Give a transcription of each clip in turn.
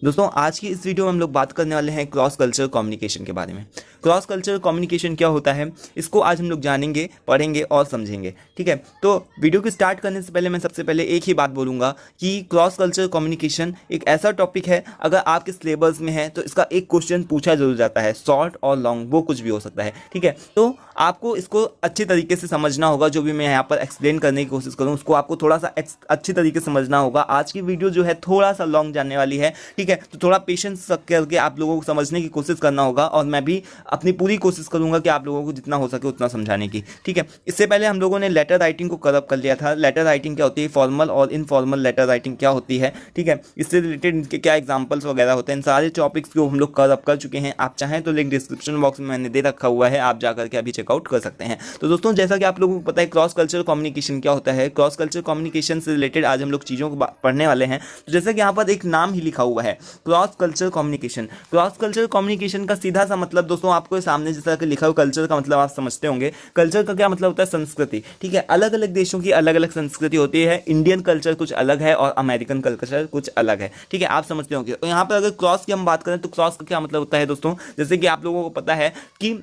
दोस्तों आज की इस वीडियो में हम लोग बात करने वाले हैं क्रॉस कल्चर कम्युनिकेशन के बारे में। क्रॉस कल्चर कम्युनिकेशन क्या होता है, इसको आज हम लोग जानेंगे, पढ़ेंगे और समझेंगे। ठीक है, तो वीडियो को स्टार्ट करने से पहले मैं सबसे पहले एक ही बात बोलूँगा कि क्रॉस कल्चर कम्युनिकेशन एक ऐसा टॉपिक है, अगर आपके सिलेबस में है तो इसका एक क्वेश्चन पूछा जरूर जाता है, शॉर्ट और लॉन्ग वो कुछ भी हो सकता है। ठीक है, तो आपको इसको अच्छे तरीके से समझना होगा। जो भी मैं यहाँ पर एक्सप्लेन करने की कोशिश करूँ उसको आपको थोड़ा सा अच्छे तरीके से समझना होगा। आज की वीडियो जो है थोड़ा सा लॉन्ग जाने वाली है। ठीक है, तो थोड़ा पेशेंस करके आप लोगों को समझने की कोशिश करना होगा और मैं भी अपनी पूरी कोशिश करूंगा कि आप लोगों को जितना हो सके उतना समझाने की। ठीक है, इससे पहले हम लोगों ने लेटर राइटिंग को कवर कर लिया था। लेटर राइटिंग क्या होती है, फॉर्मल और इनफॉर्मल लेटर राइटिंग क्या होती है। ठीक है, इससे रिलेटेड इनके क्या एग्जाम्पल्स वगैरह होते हैं, इन सारे टॉपिक्स को हम लोग कवर कर चुके हैं। आप चाहें तो लिंक डिस्क्रिप्शन बॉक्स में मैंने दे रखा हुआ है, आप जाकर के अभी चेकआउट कर सकते हैं। तो दोस्तों जैसा कि आप लोगों को पता है क्रॉस कल्चर कम्युनिकेशन क्या होता है, क्रॉस कल्चर कम्युनिकेशन से रिलेटेड आज हम लोग चीज़ों को पढ़ने वाले हैं। तो जैसा कि यहाँ पर एक नाम ही लिखा हुआ है, cross culture communication. Cross culture communication का सीधा सा मतलब दोस्तों आपको सामने जैसा कि लिखा हुआ, कल्चर का मतलब आप समझते होंगे। कल्चर का क्या मतलब होता है, संस्कृति। ठीक है, अलग अलग देशों की अलग अलग संस्कृति होती है। इंडियन कल्चर कुछ अलग है और अमेरिकन कल्चर कुछ अलग है। ठीक है, आप समझते होंगे। तो यहाँ पर अगर क्रॉस की हम बात करें तो क्रॉस का क्या मतलब होता है दोस्तों, जैसे कि आप लोगों को पता है कि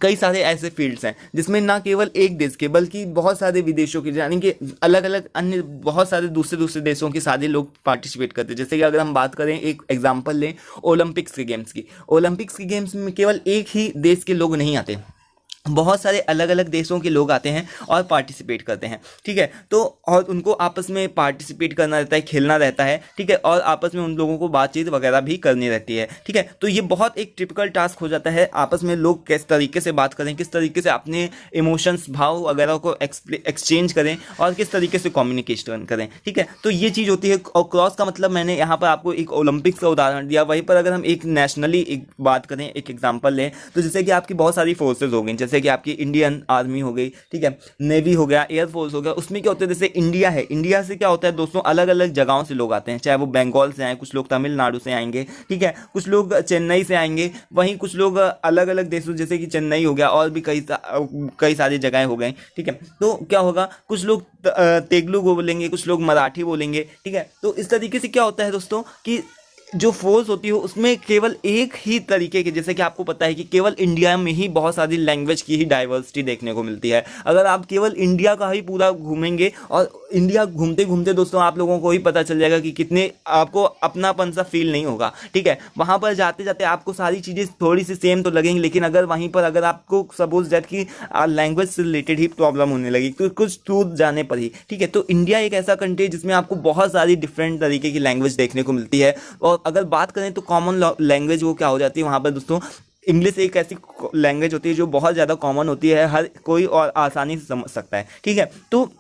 कई सारे ऐसे फील्ड्स हैं जिसमें ना केवल एक देश के बल्कि बहुत सारे विदेशों के, यानी कि अलग अलग अन्य बहुत सारे दूसरे दूसरे देशों के सारे लोग पार्टिसिपेट करते हैं। जैसे कि अगर हम बात करें, एक एग्जांपल लें ओलंपिक्स के गेम्स की। ओलंपिक्स के गेम्स में केवल एक ही देश के लोग नहीं आते, बहुत सारे अलग अलग देशों के लोग आते हैं और पार्टिसिपेट करते हैं। ठीक है, तो और उनको आपस में पार्टिसिपेट करना रहता है, खेलना रहता है। ठीक है, और आपस में उन लोगों को बातचीत वगैरह भी करनी रहती है। ठीक है, तो ये बहुत एक टिपिकल टास्क हो जाता है, आपस में लोग किस तरीके से बात करें, किस तरीके से अपने इमोशंस, भाव वगैरह को एक्सचेंज करें और किस तरीके से कम्युनिकेशन करें। ठीक है, तो ये चीज़ होती है। और क्रॉस का मतलब मैंने यहाँ पर आपको एक ओलंपिक्स का उदाहरण दिया, वहीं पर अगर हम एक नेशनली एक बात करें, एक एग्जाम्पल लें, तो जैसे कि आपकी बहुत सारी फोर्सेज हो गई, जैसे कि आपकी इंडियन आर्मी हो गई, ठीक है, नेवी हो गया, एयरफोर्स हो गया। उसमें क्या होता है, जैसे इंडिया है, इंडिया से क्या होता है दोस्तों, अलग अलग जगहों से लोग आते हैं, चाहे वो बंगाल से आए, कुछ लोग तमिलनाडु से आएंगे, ठीक है, कुछ लोग चेन्नई से आएंगे, वहीं कुछ लोग अलग अलग देशों, जैसे कि चेन्नई हो गया और भी कई सारी जगहें हो गई। ठीक है, तो क्या होगा, कुछ लोग तेलुगु बोलेंगे, कुछ लोग मराठी बोलेंगे। ठीक है, तो इस तरीके से क्या होता है दोस्तों कि जो फोर्स होती है उसमें केवल एक ही तरीके के, जैसे कि आपको पता है कि केवल इंडिया में ही बहुत सारी लैंग्वेज की ही डाइवर्सिटी देखने को मिलती है। अगर आप केवल इंडिया का ही पूरा घूमेंगे, और इंडिया घूमते घूमते दोस्तों आप लोगों को ही पता चल जाएगा कि कितने आपको अपनापन सा फील नहीं होगा। ठीक है, वहाँ पर जाते जाते आपको सारी चीज़ें थोड़ी सी सेम तो लगेंगी, लेकिन अगर वहीं पर अगर आपको सपोज दैट कि लैंग्वेज से रिलेटेड ही प्रॉब्लम होने लगी तो कुछ दूर जाने पर ही। ठीक है, तो इंडिया एक ऐसा कंट्री है जिसमें आपको बहुत सारी डिफरेंट तरीके की लैंग्वेज देखने को मिलती है। और अगर बात करें तो कॉमन लैंग्वेज वो क्या हो जाती है वहाँ पर दोस्तों, इंग्लिश एक ऐसी लैंग्वेज होती है जो बहुत ज़्यादा कॉमन होती है, हर कोई और आसानी से समझ सकता है। ठीक है, तो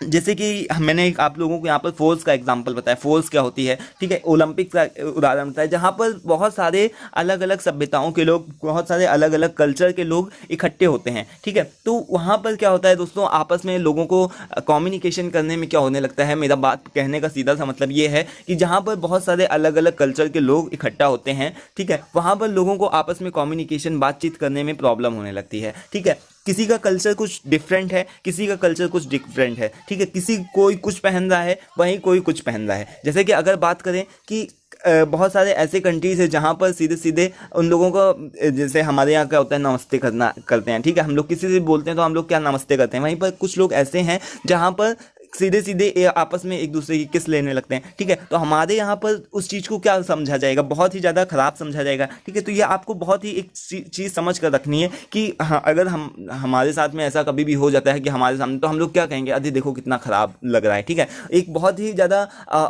जैसे कि मैंने आप लोगों को यहाँ पर फोर्स का एग्जांपल बताया, फोर्स क्या होती है। ठीक है, ओलंपिक का उदाहरण बताया, जहाँ पर बहुत सारे अलग अलग सभ्यताओं के लोग, बहुत सारे अलग अलग कल्चर के लोग इकट्ठे होते हैं। ठीक है, तो वहाँ पर क्या होता है दोस्तों, आपस में लोगों को कम्युनिकेशन करने में क्या होने लगता है, मेरा बात कहने का सीधा सा मतलब ये है कि जहाँ पर बहुत सारे अलग अलग कल्चर के लोग इकट्ठा होते हैं, ठीक है, वहाँ पर लोगों को आपस में कम्युनिकेशन, बातचीत करने में प्रॉब्लम होने लगती है। ठीक है, किसी का कल्चर कुछ डिफरेंट है, किसी का कल्चर कुछ डिफरेंट है। ठीक है, किसी कोई कुछ पहन रहा है, वहीं कोई कुछ पहन रहा है। जैसे कि अगर बात करें कि बहुत सारे ऐसे कंट्रीज है जहाँ पर सीधे सीधे उन लोगों को, जैसे हमारे यहाँ क्या होता है, नमस्ते करते हैं। ठीक है, हम लोग किसी से बोलते हैं तो हम लोग क्या नमस्ते करते हैं, वहीं पर कुछ लोग ऐसे हैं जहाँ पर सीधे सीधे आपस में एक दूसरे की किस लेने लगते हैं। ठीक है, तो हमारे यहाँ पर उस चीज़ को क्या समझा जाएगा, बहुत ही ज़्यादा खराब समझा जाएगा। ठीक है, तो ये आपको बहुत ही एक चीज़ समझ कर रखनी है कि हाँ, अगर हमारे साथ में ऐसा कभी भी हो जाता है कि हमारे सामने, तो हम लोग क्या कहेंगे, अरे देखो कितना खराब लग रहा है। ठीक है, एक बहुत ही ज़्यादा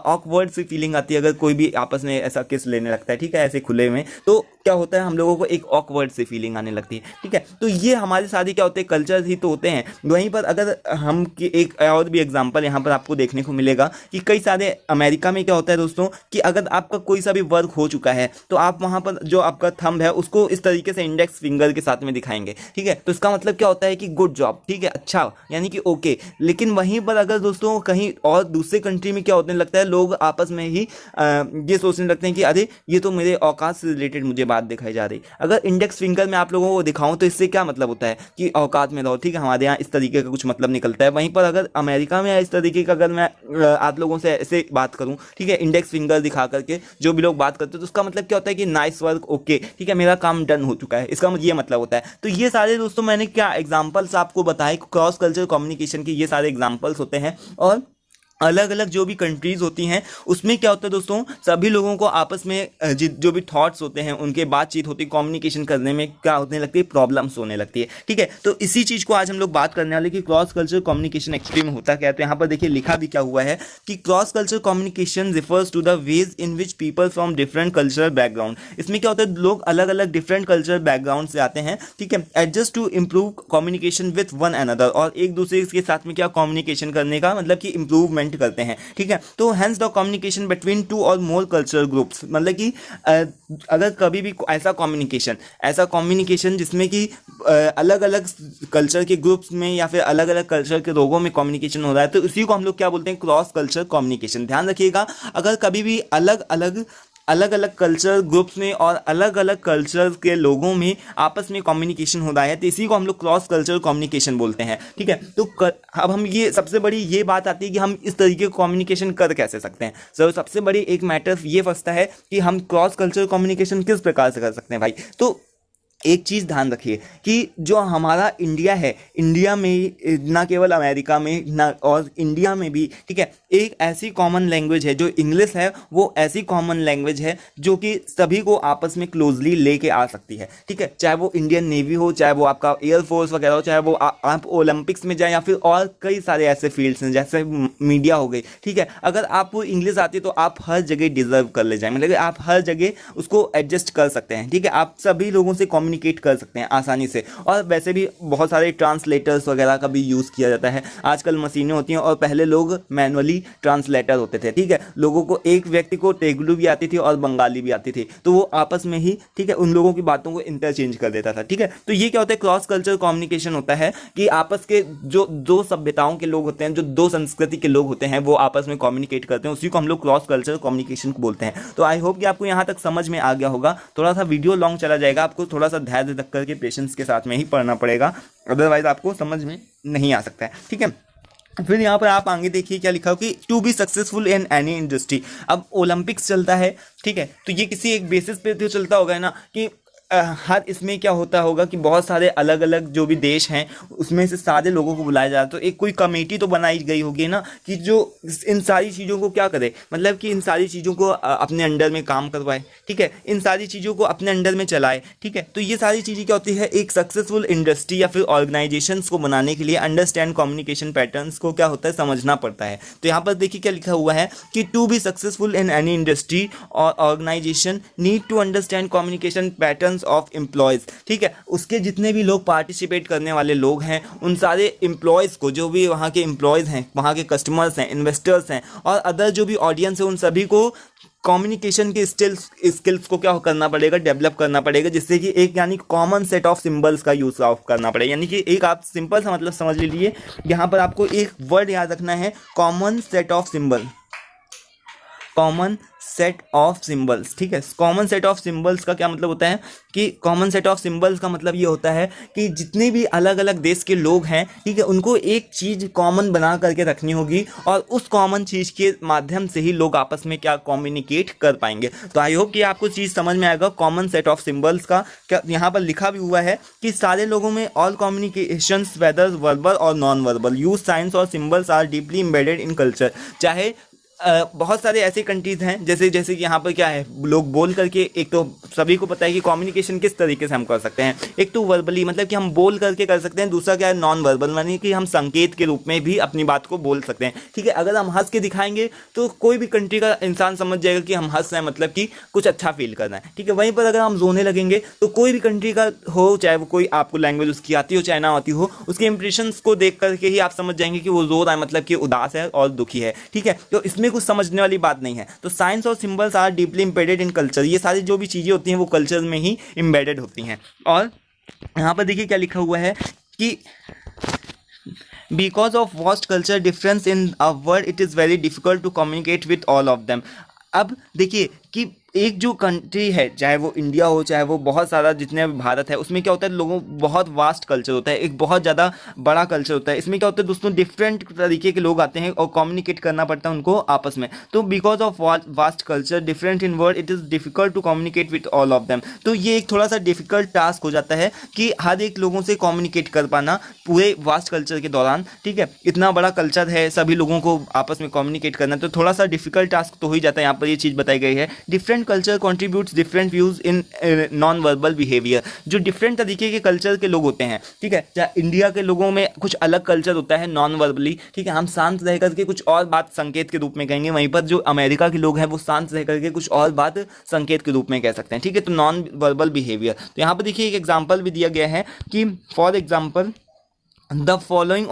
ऑकवर्ड सी फीलिंग आती है अगर कोई भी आपस में ऐसा किस लेने लगता है। ठीक है, ऐसे खुले में तो क्या होता है, हम लोगों को एक ऑकवर्ड सी फीलिंग आने लगती है। ठीक है, तो ये हमारे साथ ही क्या होते हैं, कल्चर ही तो होते हैं। वहीं पर अगर हम की एक और भी एग्जांपल यहाँ पर आपको देखने को मिलेगा कि कई सारे अमेरिका में क्या होता है दोस्तों कि अगर आपका कोई सा भी वर्क हो चुका है तो आप वहाँ पर जो आपका थंब है उसको इस तरीके से इंडेक्स फिंगर के साथ में दिखाएंगे। ठीक है, तो इसका मतलब क्या होता है कि गुड जॉब, ठीक है, अच्छा, यानी कि ओके। लेकिन वहीं पर अगर दोस्तों कहीं और दूसरे कंट्री में क्या होने लगता है, लोग आपस में ही ये सोचने लगते हैं कि अरे ये तो मेरे औकात से रिलेटेड मुझे बात दिखाई जा रही। अगर इंडेक्स फिंगर में आप लोगों को दिखाऊं तो इससे क्या मतलब होता है कि औकात में रहो। ठीक है, हमारे यहाँ इस तरीके का कुछ मतलब निकलता है। वहीं पर अगर अमेरिका में इस तरीके का, अगर मैं आप लोगों से ऐसे बात करूं, ठीक है, इंडेक्स फिंगर दिखा करके जो भी लोग बात करते हैं, तो उसका मतलब क्या होता है कि नाइस वर्क, ओके, ठीक है, मेरा काम डन हो चुका है, इसका ये मतलब होता है। तो ये सारे दोस्तों मैंने क्या एग्जाम्पल्स आपको बताए क्रॉस कल्चर कम्युनिकेशन के, ये सारे एग्जाम्पल्स होते हैं। और अलग अलग जो भी कंट्रीज होती हैं उसमें क्या होता है दोस्तों, सभी लोगों को आपस में जो भी थॉट्स होते हैं, उनके बातचीत होती है, कम्युनिकेशन करने में क्या होने लगती है, प्रॉब्लम्स होने लगती है, ठीक है। तो इसी चीज़ को आज हम लोग बात करने वाले कि क्रॉस कल्चर कम्युनिकेशन एक्चुअली में होता क्या है। तो यहाँ पर देखिए लिखा भी क्या हुआ है कि cross culture communication refers to the ways in which people from different cultural background. इसमें क्या होता है, लोग अलग अलग डिफरेंट कल्चरल बैकग्राउंड से आते हैं, ठीक है, adjust to improve communication with one another, और एक दूसरे के साथ में क्या कम्युनिकेशन करने का मतलब कि इंप्रूवमेंट करते हैं, ठीक है। तो hence the communication between two और मोर कल्चरल ग्रुप्स, मतलब कि अगर कभी भी ऐसा कम्युनिकेशन जिसमें कि अलग अलग कल्चर के ग्रुप्स में या फिर अलग अलग कल्चर के लोगों में कम्युनिकेशन हो रहा है, तो इसी को हम लोग क्या बोलते हैं, क्रॉस कल्चर कम्युनिकेशन। ध्यान रखिएगा, अगर कभी भी अलग अलग कल्चर ग्रुप्स में और अलग अलग कल्चर के लोगों में आपस में कम्युनिकेशन हो रहा है, तो इसी को हम लोग क्रॉस कल्चर कम्युनिकेशन बोलते हैं, ठीक है। तो अब हम ये सबसे बड़ी ये बात आती है कि हम इस तरीके का कम्युनिकेशन कर कैसे सकते हैं। सबसे बड़ी एक मैटर ये फंसता है कि हम क्रॉस कल्चर कम्युनिकेशन किस प्रकार से कर सकते हैं भाई। तो एक चीज़ ध्यान रखिए कि जो हमारा इंडिया है, इंडिया में ना केवल अमेरिका में ना और इंडिया में भी, ठीक है, एक ऐसी कॉमन लैंग्वेज है जो इंग्लिश है, वो ऐसी कॉमन लैंग्वेज है जो कि सभी को आपस में क्लोजली लेके आ सकती है, ठीक है। चाहे वो इंडियन नेवी हो, चाहे वो आपका एयरफोर्स वगैरह हो, चाहे वो आप ओलंपिक्स में जाए या फिर और कई सारे ऐसे फील्ड्स हैं जैसे मीडिया हो गई, ठीक है। अगर आपको इंग्लिश आती है तो आप हर जगह डिजर्व कर ले जाए, मतलब आप हर जगह उसको एडजस्ट कर सकते हैं, ठीक है। आप सभी लोगों से कम्युनिकेट कर सकते हैं आसानी से। और वैसे भी बहुत सारे ट्रांसलेटर्स वगैरह का भी यूज़ किया जाता है। आजकल मशीनें होती हैं और पहले लोग मैनुअली ट्रांसलेटर होते थे, ठीक है। लोगों को, एक व्यक्ति को तेलुगु भी आती थी और बंगाली भी आती थी, तो वो आपस में ही, ठीक है, उन लोगों की बातों को इंटरचेंज कर देता था, ठीक है। तो ये क्या होता है, क्रॉस कल्चर कम्युनिकेशन होता है कि आपस के जो दो सभ्यताओं के लोग होते हैं, जो दो संस्कृति के लोग होते हैं, वो आपस में कम्युनिकेट करते हैं, उसी को हम लोग क्रॉस कल्चर कम्युनिकेशन बोलते हैं। तो आई होप कि आपको यहाँ तक समझ में आ गया होगा। थोड़ा सा वीडियो लॉन्ग चला जाएगा, आपको थोड़ा सा धैर्य रख करके पेशेंस के साथ में ही पढ़ना पड़ेगा, अदरवाइज आपको समझ में नहीं आ सकता है, ठीक है। फिर यहाँ पर आप आगे देखिए क्या लिखा हो कि to be successful in any industry. अब ओलंपिक्स चलता है, ठीक है, तो ये किसी एक बेसिस पे तो चलता होगा ना कि हर इसमें क्या होता होगा कि बहुत सारे अलग अलग जो भी देश हैं उसमें से सारे लोगों को बुलाया जाए, तो एक कोई कमेटी तो बनाई गई होगी ना कि जो इन सारी चीज़ों को क्या करे, मतलब कि इन सारी चीज़ों को अपने अंडर में काम करवाए, ठीक है, इन सारी चीज़ों को अपने अंडर में चलाए, ठीक है। तो ये सारी चीज़ें क्या होती है, एक सक्सेसफुल इंडस्ट्री या फिर ऑर्गेनाइजेशंस को बनाने के लिए अंडरस्टैंड कम्युनिकेशन पैटर्न्स को क्या होता है, समझना पड़ता है। तो यहाँ पर देखिए क्या लिखा हुआ है कि to be successful in any industry और organisation need to understand communication patterns of employees, ठीक है। उसके जितने भी लोग पार्टिसिपेट करने वाले लोग हैं, उन सारे एम्प्लॉयज़ को, जो भी वहाँ के एम्प्लॉयज़ हैं, वहाँ के कस्टमर्स हैं, इन्वेस्टर्स हैं और अदर जो भी ऑडियंस है, उन सभी को कम्युनिकेशन के स्किल्स को क्या करना पड़ेगा, डेवलप करना पड़ेगा, जिससे कि एक यानी कॉमन सेट ऑफ सिंबल्स का यूज़ ऑफ करना पड़ेगा। यानी कि एक आप सिंपल सा मतलब समझ लीजिए, यहाँ पर आपको एक वर्ड याद रखना है, common set of symbol, common set of symbols, ठीक है। कॉमन सेट ऑफ सिंबल्स का क्या मतलब होता है कि कॉमन सेट ऑफ सिंबल्स का मतलब ये होता है कि जितने भी अलग अलग देश के लोग हैं, ठीक है, उनको एक चीज़ कॉमन बना करके रखनी होगी और उस कॉमन चीज़ के माध्यम से ही लोग आपस में क्या कम्युनिकेट कर पाएंगे। तो आई होप कि आपको चीज़ समझ में आएगा कॉमन सेट ऑफ सिंबल्स का क्या। यहाँ पर लिखा भी हुआ है कि सारे लोगों में ऑल कम्युनिकेशंस वेदर वर्बल और नॉन वर्बल यूज साइंस और symbols are deeply embedded in culture. चाहे बहुत सारे ऐसे कंट्रीज़ हैं जैसे कि यहाँ पर क्या है, लोग बोल करके, एक तो सभी को पता है कि कम्युनिकेशन किस तरीके से हम कर सकते हैं, एक तो वर्बली मतलब कि हम बोल करके कर सकते हैं, दूसरा क्या है नॉन वर्बल, यानी कि हम संकेत के रूप में भी अपनी बात को बोल सकते हैं, ठीक है। अगर हम हंस के दिखाएंगे तो कोई भी कंट्री का इंसान समझ जाएगा कि हम हंस रहे हैं, मतलब कि कुछ अच्छा फील करना है, ठीक है। वहीं पर अगर हम रोने लगेंगे तो कोई भी कंट्री का हो, चाहे वो कोई आपको लैंग्वेज उसकी आती हो चाहे ना आती हो, उसके इंप्रेशंस को देख करके ही आप समझ जाएंगे कि वो रो रहा है, मतलब कि उदास है और दुखी है, ठीक है। तो इसमें कुछ समझने वाली बात नहीं है। तो साइंस और symbols are deeply embedded in culture, ये सारी जो भी चीज़ें होती हैं वो कल्चर में ही एम्बेडेड होती हैं। और यहाँ पर देखिए क्या लिखा हुआ है कि because of vast culture difference in a world it is very difficult to communicate with all of them. अब देखिए कि एक जो कंट्री है, चाहे वो इंडिया हो चाहे वो बहुत सारा जितने भारत है, उसमें क्या होता है, लोगों बहुत वास्ट कल्चर होता है, एक बहुत ज़्यादा बड़ा कल्चर होता है। इसमें क्या होता है दोस्तों, डिफरेंट तरीके के लोग आते हैं और कम्युनिकेट करना पड़ता है उनको आपस में। तो because of vast culture different in world, it is difficult to communicate with all of them. तो ये एक थोड़ा सा डिफिकल्ट टास्क हो जाता है कि हर एक लोगों से कम्युनिकेट कर पाना पूरे वास्ट कल्चर के दौरान, ठीक है। इतना बड़ा कल्चर है, सभी लोगों को आपस में कम्युनिकेट करना, तो थोड़ा सा डिफिकल्ट टास्क तो हो ही जाता है। यहाँ पर ये चीज़ बताई गई है, different culture contributes different views in non verbal behaviour. जो डिफरेंट तरीके के कल्चर के लोग होते हैं, ठीक है, चाहे इंडिया के लोगों में कुछ अलग कल्चर होता है नॉन वर्बली, ठीक है, हम शांत रह करके कुछ और बात संकेत के रूप में कहेंगे, वहीं पर जो अमेरिका के लोग हैं वो शांत रह करके कुछ और बात संकेत के रूप में कह सकते हैं, ठीक है। तो नॉन वर्बल बिहेवियर, तो यहाँ पर देखिए एक एग्जाम्पल भी दिया गया है कि for example the following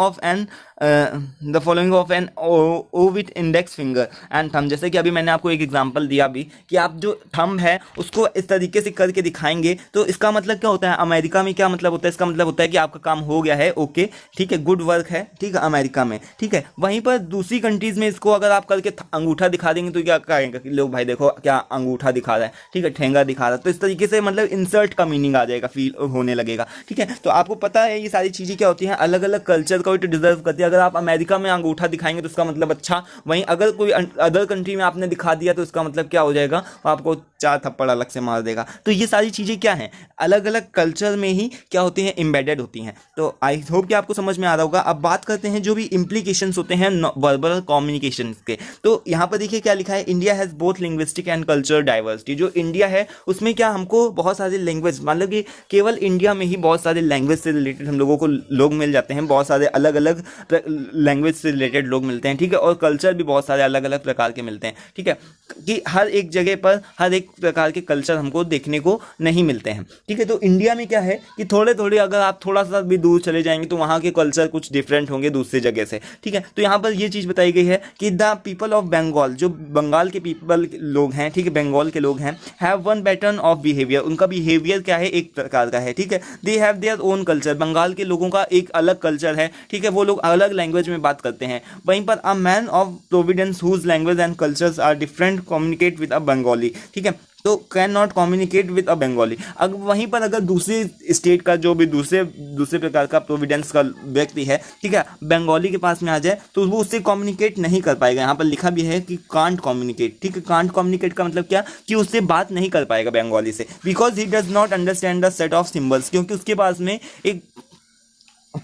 of an O with index finger and thumb. जैसे कि अभी मैंने आपको एक एग्जांपल दिया भी कि आप जो थंब है उसको इस तरीके से करके दिखाएंगे, तो इसका मतलब क्या होता है, अमेरिका में क्या मतलब होता है, इसका मतलब होता है कि आपका काम हो गया है, ओके, ठीक है, गुड वर्क है, ठीक है, अमेरिका में, ठीक है। वहीं पर दूसरी कंट्रीज में इसको अगर आप करके अंगूठा दिखा देंगे तो क्या कहेंगे कि लोग भाई देखो क्या अंगूठा दिखा रहा है, ठीक है, ठेंगा दिखा रहा है। तो इस तरीके से मतलब इंसल्ट का मीनिंग आ जाएगा, फील होने लगेगा, ठीक है। तो आपको पता है ये सारी चीज़ें क्या होती हैं, अलग अलग कल्चर का डिजर्व करती है। अगर आप अमेरिका में अंगूठा दिखाएंगे तो उसका मतलब अच्छा, वहीं अगर कोई अदर कंट्री में आपने दिखा दिया तो इसका मतलब क्या हो जाएगा, आपको 4 थप्पड़ अलग से मार देगा। तो ये सारी चीज़ें क्या हैं, अलग अलग कल्चर में ही क्या होती हैं, एम्बेडेड होती हैं। तो आई होप कि आपको समझ में आ रहा होगा। अब बात करते हैं जो भी इम्प्लीकेशंस होते हैं वर्बल कम्युनिकेशन के। तो यहाँ पर देखिए क्या लिखा है, India has both linguistic and culture diversity. जो इंडिया है उसमें क्या हमको बहुत सारे लैंग्वेज, मतलब कि केवल इंडिया में ही बहुत सारे लैंग्वेज से रिलेटेड हम लोगों को लोग मिल जाते हैं, बहुत सारे अलग अलग लैंग्वेज से रिलेटेड लोग मिलते हैं, ठीक है, और कल्चर भी बहुत सारे अलग अलग प्रकार के मिलते हैं, ठीक है, कि हर एक जगह पर हर एक प्रकार के कल्चर हमको देखने को नहीं मिलते हैं, ठीक है। तो इंडिया में क्या है कि थोड़े थोड़े अगर आप थोड़ा सा भी दूर चले जाएंगे तो वहाँ के कल्चर कुछ डिफरेंट होंगे दूसरी जगह से, ठीक है। तो यहाँ पर ये चीज़ बताई गई है कि द पीपल ऑफ बंगाल, जो बंगाल के पीपल लोग हैं, ठीक है, बंगाल के लोग हैं, have one pattern of behaviour. उनका बिहेवियर क्या है, एक प्रकार का है, ठीक है। They have their own culture, Bengal के लोगों का एक अलग कल्चर है, ठीक है, वो लोग अलग लैंग्वेज में बात करते हैं। वहीं पर a man of providence whose language and cultures are different communicate with a Bengali, ठीक है, तो can not communicate with a Bengali. अगर वहीं पर अगर दूसरी स्टेट का जो भी दूसरे प्रकार का प्रोविडेंस का व्यक्ति है, ठीक है, बंगाली के पास में आ जाए तो वो उससे कम्युनिकेट नहीं कर पाएगा। यहाँ पर लिखा भी है कि कांट कम्युनिकेट, ठीक है, कांट कम्युनिकेट का मतलब क्या, कि उससे बात नहीं कर पाएगा बंगाली से, because he does not understand the set of symbols, क्योंकि उसके पास में एक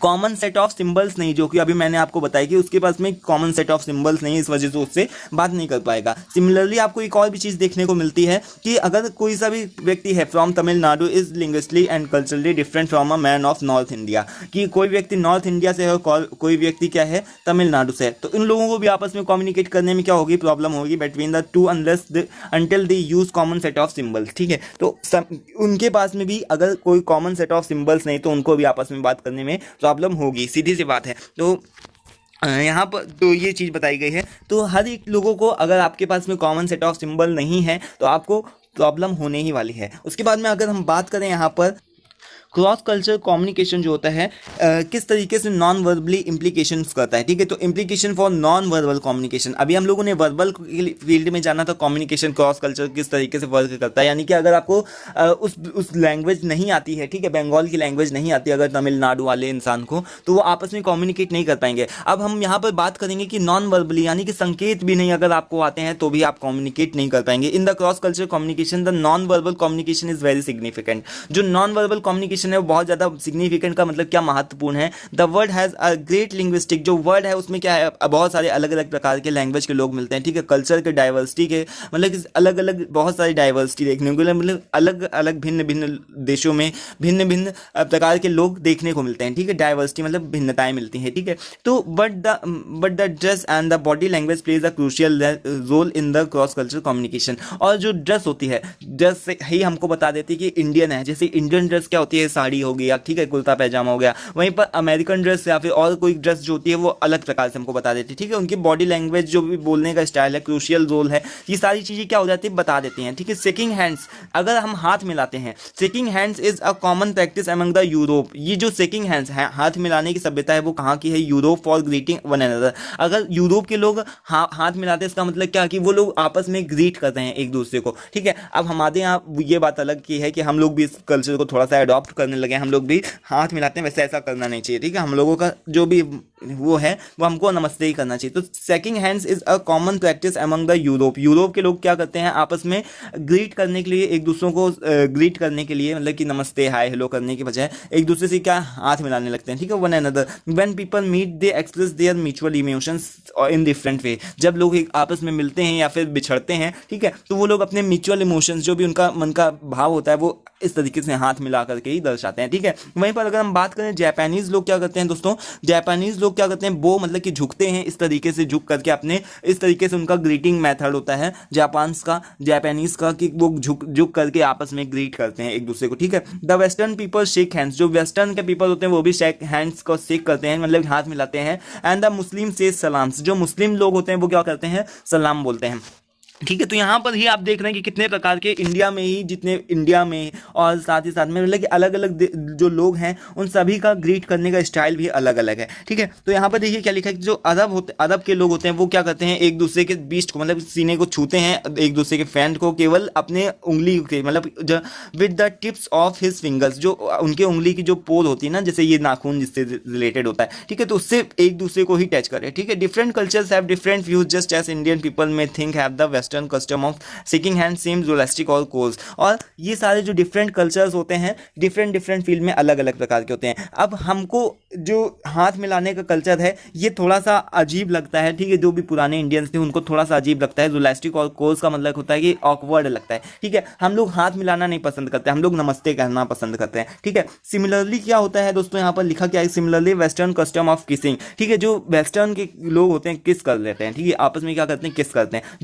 कॉमन सेट ऑफ सिंबल्स नहीं, जो कि अभी मैंने आपको बताया कि उसके पास में कॉमन सेट ऑफ सिंबल्स नहीं, इस वजह से उससे बात नहीं कर पाएगा। सिमिलरली आपको एक और भी चीज़ देखने को मिलती है कि अगर कोई सा भी व्यक्ति है from Tamil Nadu is linguistically and culturally different from a man of north India, कि कोई व्यक्ति नॉर्थ इंडिया से है और कोई व्यक्ति क्या है, तमिलनाडु से है, तो इन लोगों को भी आपस में कम्युनिकेट करने में क्या होगी, प्रॉब्लम होगी between the two until they use common set of symbols, ठीक है। तो उनके पास में भी अगर कोई कॉमन सेट ऑफ सिंबल्स नहीं तो उनको भी आपस में बात करने में प्रॉब्लम होगी, सीधी सी बात है। तो यहाँ पर तो ये चीज़ बताई गई है। तो हर एक लोगों को अगर आपके पास में कॉमन सेट ऑफ सिंबल नहीं है तो आपको प्रॉब्लम होने ही वाली है। उसके बाद में अगर हम बात करें यहाँ पर क्रॉस कल्चर कम्युनिकेशन जो होता है किस तरीके से नॉन वर्बली इम्प्लीकेशंस करता है, ठीक है। तो implication for non verbal communication, अभी हम लोगों ने वर्बल फील्ड में जाना था, कम्युनिकेशन क्रॉस कल्चर किस तरीके से वर्क करता है, यानी कि अगर आपको उस लैंग्वेज नहीं आती है, ठीक है, बंगाल की लैंग्वेज नहीं आती अगर तमिलनाडु वाले इंसान को, तो वो आपस में कम्युनिकेट नहीं कर पाएंगे। अब हम यहाँ पर बात करेंगे कि नॉन वर्बली, यानी कि संकेत भी नहीं अगर आपको आते हैं तो भी आप कम्युनिकेट नहीं कर पाएंगे। इन the cross culture communication the non verbal communication is very significant. जो नॉन वर्बल कम्युनिकेशन है वो बहुत ज़्यादा सिग्निफिकेंट का मतलब क्या, महत्वपूर्ण है। The word has a great linguistic, जो वर्ड है उसमें क्या है, बहुत सारे अलग अलग प्रकार के लैंग्वेज के लोग मिलते हैं, ठीक है, कल्चर के डाइवर्सिटी के मतलब अलग अलग बहुत सारी डाइवर्सिटी देखने को, मतलब अलग अलग भिन्न भिन्न देशों में भिन्न भिन्न प्रकार के लोग देखने को मिलते हैं, ठीक है, डाइवर्सिटी मतलब भिन्नताएं मिलती हैं, ठीक है। तो but the dress and the body language plays a crucial role in the cross culture communication. और जो ड्रेस होती है, ड्रेस से ही हमको बता देती है कि इंडियन है, जैसे इंडियन ड्रेस क्या होती है, साड़ी हो गया, ठीक है, कुर्ता पैजामा हो गया। वहीं पर अमेरिकन ड्रेस या फिर और कोई ड्रेस जो होती है वो अलग प्रकार से हमको बता देती है, ठीक है। उनकी बॉडी लैंग्वेज, जो भी बोलने का स्टाइल है, क्रूशियल रोल है, ये सारी चीज़ें क्या हो जाती है, बता देती हैं, ठीक है। शेकिंग हैंड्स, अगर हम हाथ मिलाते हैं, shaking hands is a common practice among the Europe. ये जो शेकिंग हैंड्स है, हाथ मिलाने की सभ्यता है, वो कहाँ की है, Europe, for greeting one another. अगर यूरोप के लोग हाथ मिलाते हैं, इसका मतलब क्या कि वो लोग आपस में ग्रीट करते हैं एक दूसरे को, ठीक है। अब हमारे यहाँ ये बात अलग की है कि हम लोग भी इस कल्चर को थोड़ा सा अडॉप्ट करने लगे हैं, हम लोग भी हाथ मिलाते हैं, वैसे ऐसा करना नहीं चाहिए, ठीक है। हम लोगों का जो भी वो है वो हमको नमस्ते ही करना चाहिए। तो shaking hands is a common practice among the Europe. Europe के लोग क्या करते हैं, आपस में ग्रीट करने के लिए, एक दूसरों को ग्रीट करने के लिए, मतलब कि नमस्ते हाय हेलो करने के बजाय एक दूसरे से क्या हाथ मिलाने लगते हैं, ठीक है, one another. When people meet they express their mutual emotions in different way. जब लोग एक आपस में मिलते हैं या फिर बिछड़ते हैं, ठीक है, तो वो लोग अपने म्यूचुअल इमोशंस, जो भी उनका मन का भाव होता है, वो इस तरीके से हाथ मिला करके ही दर्शाते हैं, ठीक है। वहीं पर अगर हम बात करें जापानीज लोग क्या करते हैं दोस्तों, जापानीज लोग क्या करते हैं, वो मतलब कि झुकते हैं, इस तरीके से झुक करके अपने, इस तरीके से उनका ग्रीटिंग मेथड होता है जापानीज का कि वो झुक करके आपस में ग्रीट करते हैं एक दूसरे को, ठीक है। The western people shake hands, जो वेस्टर्न के पीपल होते हैं वो भी शेक हैंड्स को शेक करते हैं, मतलब हाथ मिलाते हैं। एंड द मुस्लिम से सलाम्स, जो मुस्लिम लोग होते हैं वो क्या करते हैं, सलाम बोलते हैं, ठीक है। तो यहाँ पर ही आप देख रहे हैं कि कितने प्रकार के इंडिया में ही, जितने इंडिया में और साथ ही साथ में मतलब कि अलग अलग जो लोग हैं उन सभी का ग्रीट करने का स्टाइल भी अलग अलग है, ठीक है। तो यहाँ पर देखिए क्या लिखा है कि जो अरब के लोग होते हैं वो क्या करते हैं, एक दूसरे के बीच को, मतलब सीने को छूते हैं, एक दूसरे के फ्रेंड को केवल अपने उंगली के, मतलब with the tips of his fingers, जो उनके उंगली की जो पोल होती है ना, जैसे ये नाखून जिससे रिलेटेड होता है, ठीक है, तो उससे एक दूसरे को ही टच करे, ठीक है। Different cultures have different views just as Indian people में think have the western custom of shaking hand same जोलास्टिक और कोज। और ये सारे जो डिफरेंट कल्चर्स होते हैं, डिफरेंट फील्ड में अलग अलग प्रकार के होते हैं। अब हमको जो हाथ मिलाने का कल्चर है ये थोड़ा सा अजीब लगता है, ठीक है, जो भी पुराने इंडियंस थे उनको थोड़ा सा अजीब लगता है। जोलास्टिक और कोज का मतलब होता है कि ऑकवर्ड लगता है, ठीक है। हम लोग हाथ मिलाना नहीं पसंद करते, हम लोग नमस्ते कहना पसंद करते हैं, ठीक है। सिमिलरली क्या होता है दोस्तों, यहाँ पर लिखा क्या है, similarly western custom of kissing, ठीक है, जो वेस्टर्न के लोग होते हैं किस कर लेते हैं, ठीक है, आपस में क्या करते हैं, किस करते हैं,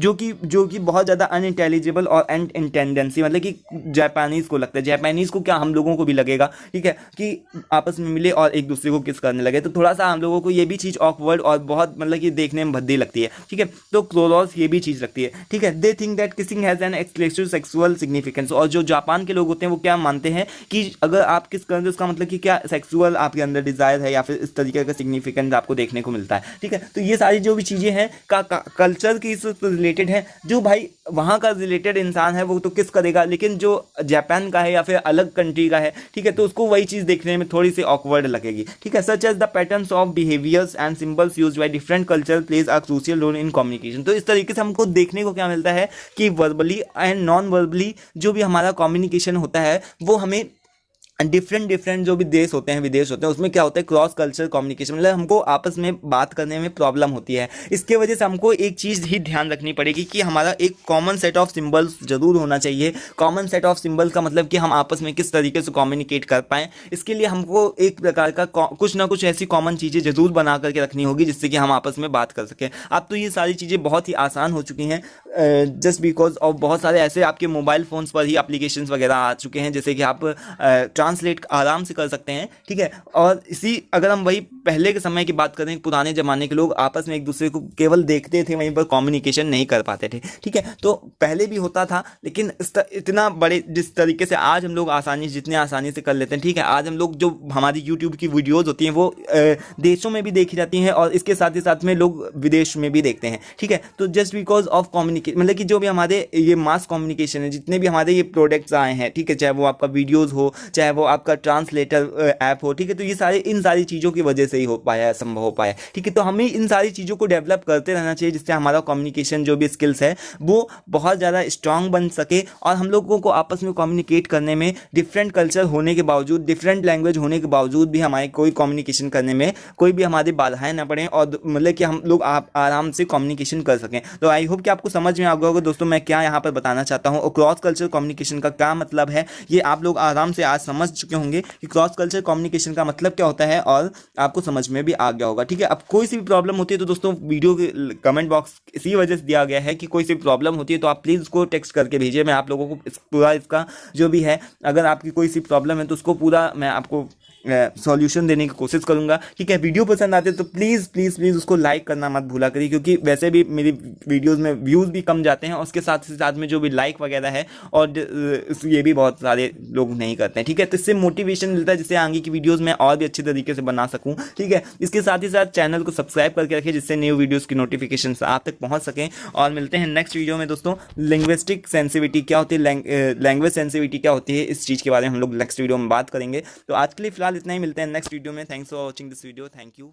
जो कि बहुत ज़्यादा अनइंटेलिजिबल और अनइंटेंडेंसी, मतलब कि जापानीज को लगता है, जापानीज को क्या हम लोगों को भी लगेगा, ठीक है, कि आपस में मिले और एक दूसरे को किस करने लगे, तो थोड़ा सा हम लोगों को ये भी चीज़ ऑकवर्ड और बहुत मतलब कि देखने में भद्दी लगती है, ठीक है। तो क्लोरोस ये भी चीज़ लगती है, ठीक है। They think that kissing has an exclusive sexual significance. और जो जापान के लोग होते हैं वो क्या मानते हैं कि अगर आप किस करें तो उसका मतलब कि क्या सेक्सुअल आपके अंदर डिजायर है या फिर इस तरीके का सिग्निफिकेंस आपको देखने को मिलता है, ठीक है। तो ये सारी जो भी चीज़ें हैं कल्चर की से रिलेटेड है, जो भाई वहाँ का रिलेटेड इंसान है वो तो किस करेगा, लेकिन जो जापान का है या फिर अलग कंट्री का है, ठीक है, तो उसको वही चीज़ देखने में थोड़ी सी ऑकवर्ड लगेगी, ठीक है। Such as the patterns of behaviours and symbols used by different culture plays a crucial role in communication. तो इस तरीके से हमको देखने को क्या मिलता है कि वर्बली एंड नॉन वर्बली जो भी हमारा कम्युनिकेशन होता है वो हमें डिफरेंट जो भी देश होते हैं, विदेश होते हैं, उसमें क्या होता है, क्रॉस कल्चर कम्युनिकेशन, मतलब हमको आपस में बात करने में प्रॉब्लम होती है। इसके वजह से हमको एक चीज़ ही ध्यान रखनी पड़ेगी कि हमारा एक कॉमन सेट ऑफ सिंबल्स जरूर होना चाहिए। कॉमन सेट ऑफ सिंबल्स का मतलब कि हम आपस में किस तरीके से कम्युनिकेट कर पाएँ, इसके लिए हमको एक प्रकार का कुछ ना कुछ ऐसी कॉमन चीज़ें जरूर बना करके रखनी होगी जिससे कि हम आपस में बात कर सकें। अब तो ये सारी चीज़ें बहुत ही आसान हो चुकी हैं जस्ट बिकॉज ऑफ बहुत सारे ऐसे आपके मोबाइल फ़ोन्स पर ही एप्लीकेशंस वगैरह आ चुके हैं, जैसे कि आप ट्रांसलेट आराम से कर सकते हैं, ठीक है। और इसी अगर हम वही पहले के समय की बात करें, पुराने ज़माने के लोग आपस में एक दूसरे को केवल देखते थे, वहीं पर कम्युनिकेशन नहीं कर पाते थे, ठीक है। तो पहले भी होता था, लेकिन इतना बड़े जिस तरीके से आज हम लोग जितने आसानी से कर लेते हैं, ठीक है। आज हम लोग जो हमारी यूट्यूब की वीडियोज़ होती हैं वो देशों में भी देखी जाती हैं और इसके साथ ही साथ में लोग विदेश में भी देखते हैं, ठीक है। तो जस्ट बिकॉज ऑफ मतलब कि जो भी हमारे ये मास कम्युनिकेशन है, जितने भी हमारे ये प्रोडक्ट्स आए हैं, ठीक है, चाहे वो आपका वीडियोज़ हो, चाहे वो आपका ट्रांसलेटर ऐप हो, ठीक है, तो ये इन सारी चीज़ों की वजह से ही हो पाया है, संभव हो पाया, ठीक है। तो हमें इन सारी चीज़ों को डेवलप करते रहना चाहिए जिससे हमारा कम्युनिकेशन जो भी स्किल्स है वो बहुत ज़्यादा स्ट्रांग बन सके और हम लोगों को आपस में कम्युनिकेट करने में डिफरेंट कल्चर होने के बावजूद, डिफरेंट लैंग्वेज होने के बावजूद भी हमारे कोई कम्युनिकेशन करने में कोई भी हमारी बाधाएं ना पड़ें और मतलब कि हम लोग आराम से कम्युनिकेशन कर सकें। तो आई होप कि आपको समझ में आ गया होगा दोस्तों मैं क्या यहाँ पर बताना चाहता हूँ और क्रॉस कल्चर कम्युनिकेशन का क्या मतलब है, ये आप लोग आराम से आज समझ चुके होंगे कि क्रॉस कल्चर कम्युनिकेशन का मतलब क्या होता है और आपको समझ में भी आ गया होगा। ठीक है, अब कोई सी भी प्रॉब्लम होती है तो दोस्तों वीडियो के कमेंट बॉक्स इसी वजह से दिया गया है कि कोई सी प्रॉब्लम होती है तो आप प्लीज़ उसको टेक्स्ट करके भेजिए। मैं आप लोगों को पूरा इसका जो भी है, अगर आपकी कोई सी प्रॉब्लम है तो उसको पूरा मैं आपको सॉल्यूशन देने की कोशिश करूंगा। ठीक है, वीडियो पसंद आते तो प्लीज़ प्लीज़ प्लीज़ उसको लाइक करना मत भूला करिए, क्योंकि वैसे भी मेरी वीडियोस में व्यूज़ भी कम जाते हैं और उसके साथ ही साथ में जो भी लाइक वगैरह है और ये भी बहुत सारे लोग नहीं करते हैं। ठीक है, तो इससे मोटिवेशन मिलता है जिससे आगे की वीडियोज़ मैं और भी अच्छे तरीके से बना सकूँ। ठीक है, इसके साथ ही साथ चैनल को सब्सक्राइब करके रखिए जिससे न्यू वीडियोज़ की नोटिफिकेशन आप तक पहुँच सकें। और मिलते हैं नेक्स्ट वीडियो में दोस्तों। लिंग्विस्टिक सेंसिटिविटी क्या होती है, लैंग्वेज सेंसिटिविटी क्या होती है, इस चीज़ के बारे में हम लोग नेक्स्ट वीडियो में बात करेंगे। तो आज के लिए फिलहाल इतना ही, मिलते हैं नेक्स्ट वीडियो में। Thanks for watching this video. Thank you.